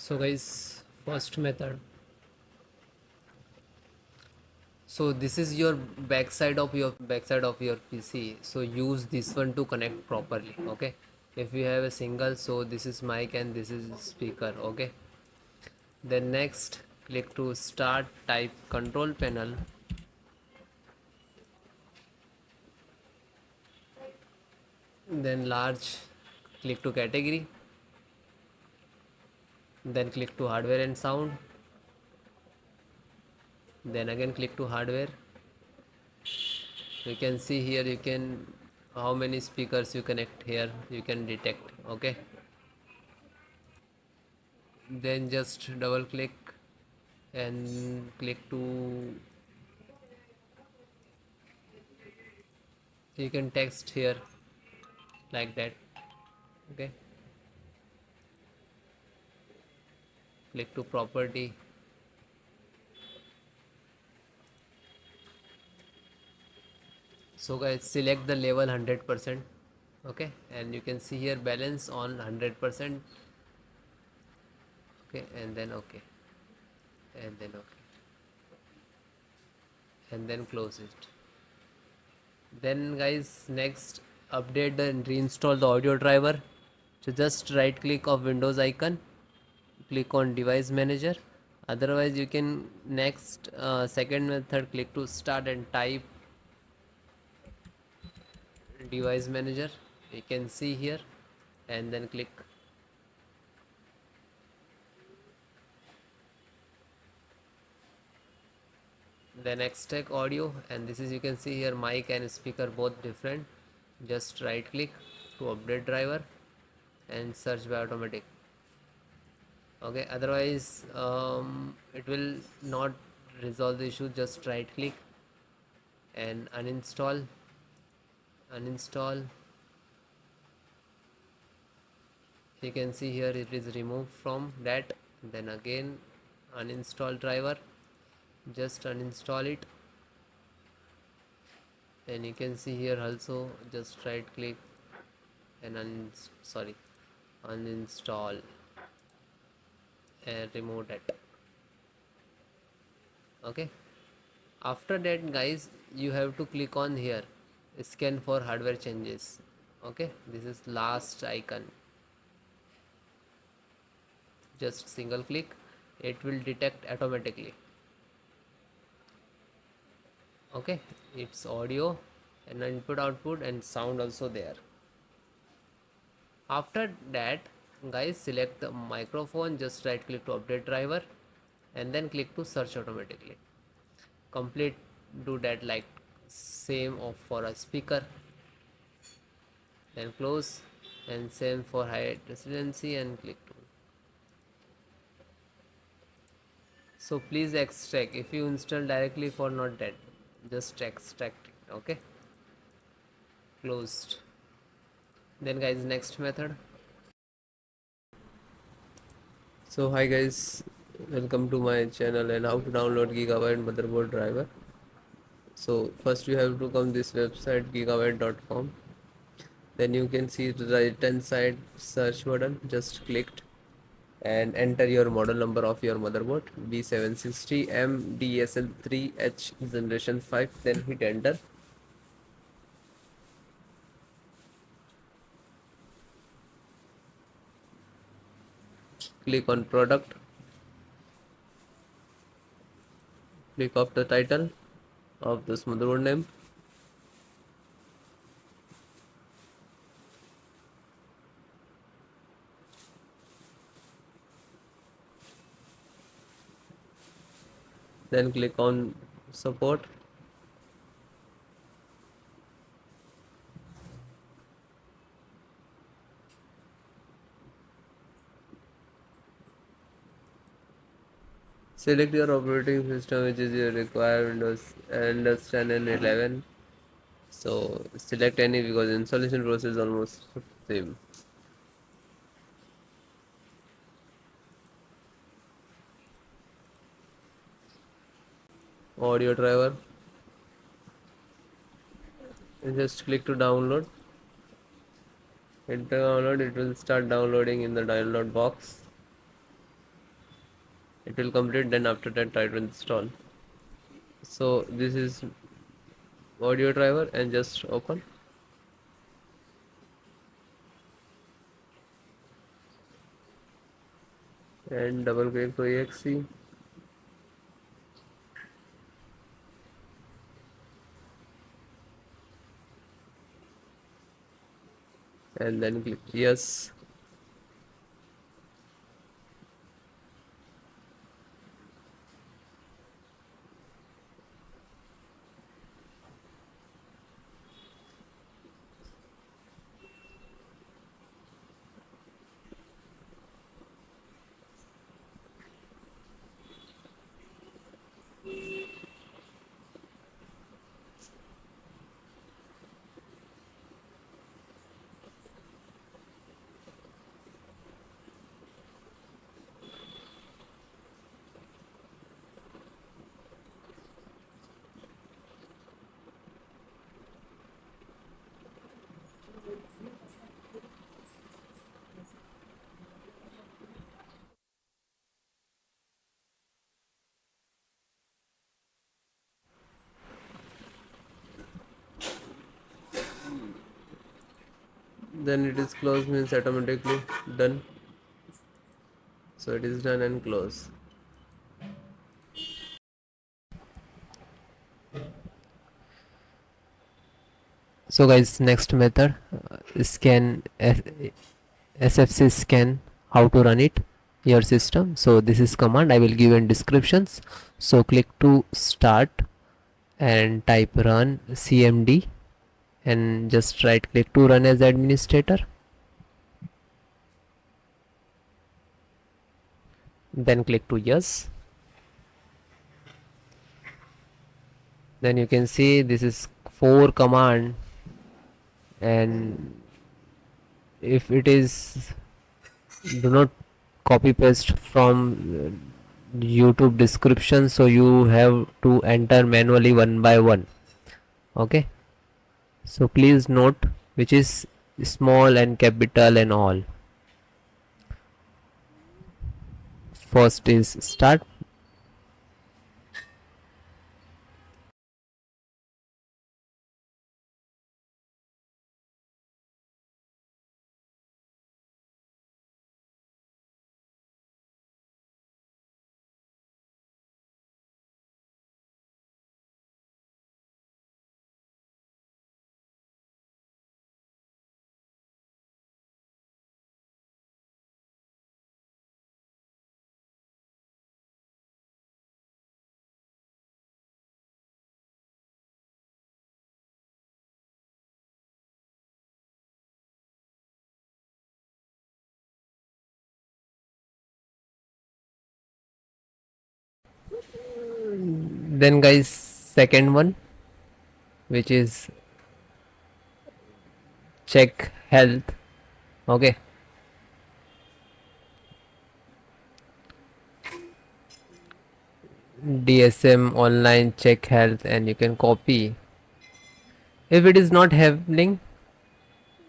So guys, first method. So this is your backside of your PC. So use this one to connect properly. Okay. If you have a single, so this is mic and this is speaker. Okay. Then next, click to start. Type control panel. Then large. Click to category. Then click to hardware and sound. Then again click to hardware. You can see here you can how many speakers you connect here you can detect. Okay, then just double click and click to you can text here like that. Okay, click to property. So guys, select the level 100%. Okay, and you can see here balance on 100%. Okay, and then okay, and then okay, and then close it. Then guys, next, update and reinstall the audio driver. So just right click of Windows icon, click on device manager. Otherwise you can next second method, click to start and type device manager. You can see here, and then click. Then extract audio, and this is you can see here mic and speaker both different. Just right click to update driver and search by automatic. Okay, otherwise it will not resolve the issue. Just right click and uninstall. You can see here it is removed from that. Then again uninstall driver, just uninstall it. And you can see here also just right click and uninstall and remove that. Okay, after that guys, you have to click on here scan for hardware changes. Okay, this is last icon. Just single click, it will detect automatically. Okay, it's audio and input output and sound also there. After that guys, select the microphone, just right click to update driver and then click to search automatically. Complete, do that like same of for a speaker. Then close, and same for high residency and click to. So please extract. If you install directly for not that, just extract it. Okay, closed. Then guys, next method. So hi guys, welcome to my channel and how to download Gigabyte motherboard driver. So first you have to come this website gigabyte.com. Then you can see the right hand side search button, just clicked and enter your model number of your motherboard B760M DS3H generation 5. Then hit enter. Click on product, click of the title of this motherboard name. Then click on support. Select your operating system which is your required Windows and 10 and 11. So select any because installation process is almost same. Audio driver, and just click to download. Hit download, it will start downloading in the download box. it will complete. Then after that try to install. So this is audio driver, and just open and double click to exe, and then click yes. Then it is closed, means automatically done. So it is done and close. So guys, next method, scan SFC scan, how to run it your system. So this is command I will give in descriptions. So click to start and type run cmd, and just right click to run as administrator, then click to yes. Then you can see this is 4 command, and if it is, do not copy paste from YouTube description, so you have to enter manually one by one. Okay, so please note which is small and capital and all. First is start, then guys second one, which is check health. Okay, DSM online check health, and you can copy. If it is not happening,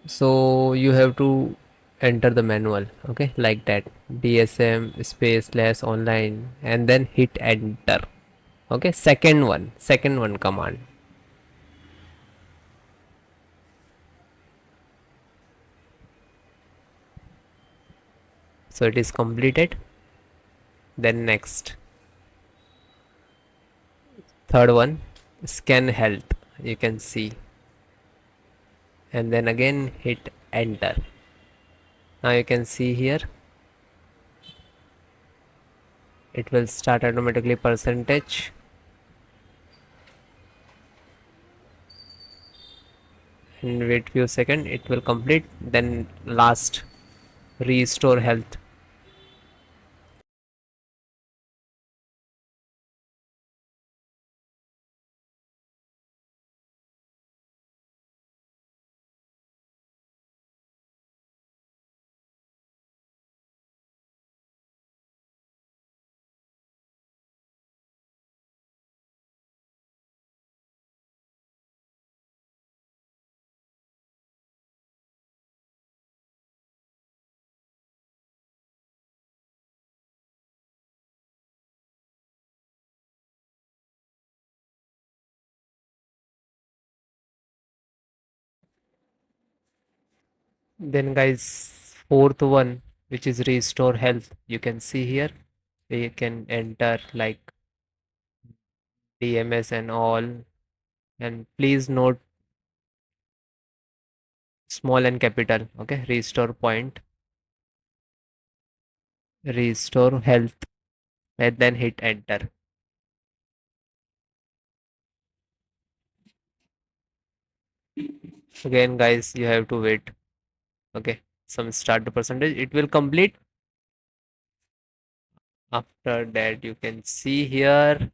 so you have to enter the manual. Okay, like that, DSM space slash online, and then hit enter. Okay, second one command. So it is completed. Then next, third one, scan health, you can see, and then again hit enter. Now you can see here it will start automatically percentage, and wait few seconds, it will complete. Then last, restore health. Then guys, fourth one, which is restore health. You can see here, you can enter like DMS and all. And please note small and capital. Okay, restore point, restore health, and then hit enter. Again, guys, you have to wait. Okay, some start the percentage. It will complete. After that, you can see here.